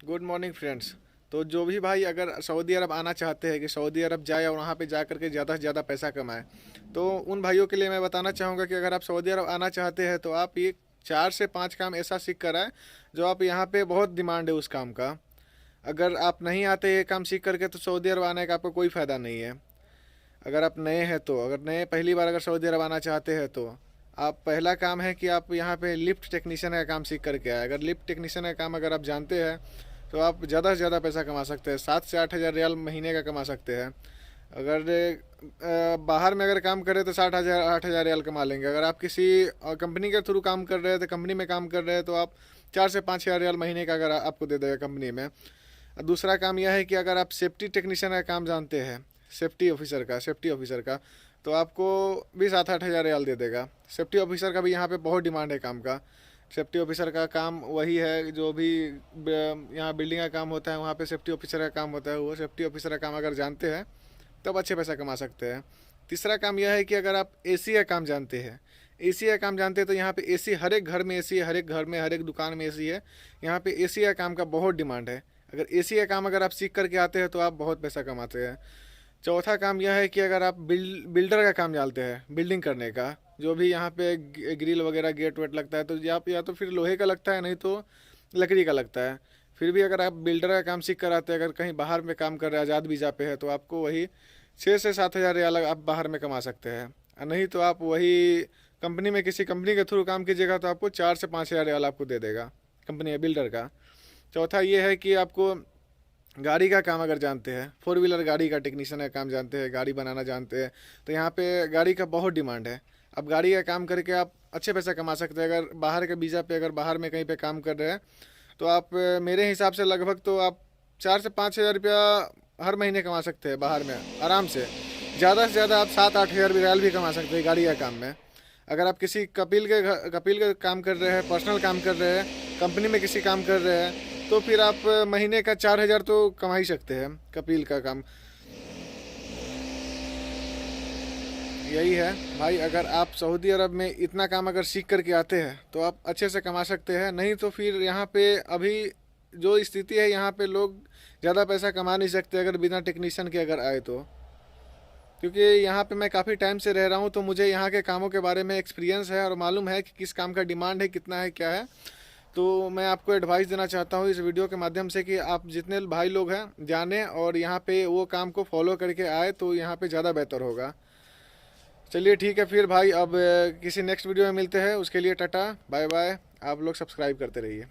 Good morning friends. तो जो भी भाई अगर सऊदी अरब आना चाहते हैं कि सऊदी अरब जाए और वहाँ पे जा करके ज़्यादा से ज़्यादा पैसा कमाए, तो उन भाइयों के लिए मैं बताना चाहूँगा कि अगर आप सऊदी अरब आना चाहते हैं तो आप ये 4 से 5 काम ऐसा सीख कर आए जो आप यहाँ पे बहुत डिमांड है उस काम का। अगर आप नहीं आते ये काम सीख करके तो सऊदी अरब आने का आपको कोई फ़ायदा नहीं है। अगर आप नए हैं तो अगर नए पहली बार अगर सऊदी अरब आना चाहते हैं तो आप पहला काम है कि आप यहाँ पे लिफ्ट टेक्नीशियन का काम सीख करके आए। अगर लिफ्ट टेक्नीशियन का काम अगर आप जानते हैं तो आप ज़्यादा से ज़्यादा पैसा कमा सकते हैं, 7 से 8 हज़ार रियाल महीने का कमा सकते हैं। अगर बाहर में अगर काम करें तो 60 हज़ार 8 हज़ार रियाल कमा लेंगे। अगर आप किसी कंपनी के थ्रू काम कर रहे हैं तो कंपनी में काम कर रहे हैं तो आप 4 से 5 हज़ार रियाल महीने का अगर आपको दे देगा कंपनी में। दूसरा काम यह है कि अगर आप सेफ्टी टेक्नीशियन का काम जानते हैं, सेफ्टी ऑफिसर का, तो आपको भी 7 8 हज़ार रियाल दे देगा। सेफ्टी ऑफिसर का भी यहाँ पे बहुत डिमांड है काम का। सेफ्टी ऑफिसर का काम वही है जो भी यहाँ बिल्डिंग का काम होता है वहाँ पे सेफ्टी ऑफिसर का काम होता है। वो सेफ्टी ऑफिसर का काम अगर जानते हैं तब अच्छे पैसा कमा सकते हैं। तीसरा काम यह है कि अगर आप एसी का काम जानते हैं, एसी का काम जानते हैं तो यहाँ पे एसी हर एक घर में एसी है, हर एक घर में हर एक दुकान में एसी है। यहाँ पे एसी का काम का बहुत डिमांड है। अगर एसी का काम अगर आप सीख करके आते हैं तो आप बहुत पैसा कमाते हैं। चौथा काम यह है कि अगर आप बिल्डर का काम जानते हैं, बिल्डिंग करने का, जो भी यहाँ पे ग्रिल वगैरह गेट वेट लगता है तो या तो फिर लोहे का लगता है नहीं तो लकड़ी का लगता है। फिर भी अगर आप बिल्डर का काम सीख कर आते हैं, अगर कहीं बाहर में काम कर रहे हैं आज़ाद वीज़ा पे है तो आपको वही 6 से 7 हज़ार रियाल आप बाहर में कमा सकते हैं। और नहीं तो आप वही कंपनी में किसी कंपनी के थ्रू काम कीजिएगा तो आपको 4 से 5 हज़ार रियाल आपको दे देगा कंपनी बिल्डर का। चौथा ये है कि आपको गाड़ी का काम अगर जानते हैं, 4 व्हीलर गाड़ी का टेक्नीशियन का काम जानते हैं, गाड़ी बनाना जानते हैं, तो यहाँ पे गाड़ी का बहुत डिमांड है। अब गाड़ी का काम करके आप अच्छे पैसा कमा सकते हैं। अगर बाहर के वीज़ा पे अगर बाहर में कहीं पे काम कर रहे हैं तो आप मेरे हिसाब से लगभग तो आप 4 से 5 हज़ार रुपया हर महीने कमा सकते हैं बाहर में आराम से। ज़्यादा से ज़्यादा आप 7 8 हज़ार रियाल भी कमा सकते हैं गाड़ी का काम में। अगर आप किसी कपिल के काम कर रहे हैं, पर्सनल काम कर रहे हैं, कंपनी में किसी काम कर रहे हैं तो फिर आप महीने का 4 हज़ार तो कमा ही सकते हैं कपिल का काम। यही है भाई, अगर आप सऊदी अरब में इतना काम अगर सीख करके आते हैं तो आप अच्छे से कमा सकते हैं। नहीं तो फिर यहाँ पे अभी जो स्थिति है यहाँ पे लोग ज़्यादा पैसा कमा नहीं सकते अगर बिना टेक्नीशियन के अगर आए तो। क्योंकि यहाँ पे मैं काफ़ी टाइम से रह रहा हूँ तो मुझे यहाँ के कामों के बारे में एक्सपीरियंस है और मालूम है कि किस काम का डिमांड है, कितना है, क्या है। तो मैं आपको एडवाइस देना चाहता हूँ इस वीडियो के माध्यम से कि आप जितने भाई लोग हैं जाने और यहाँ पे वो काम को फॉलो करके आए तो यहाँ पे ज़्यादा बेहतर होगा। चलिए ठीक है फिर भाई, अब किसी नेक्स्ट वीडियो में मिलते हैं। उसके लिए टाटा बाय बाय। आप लोग सब्सक्राइब करते रहिए।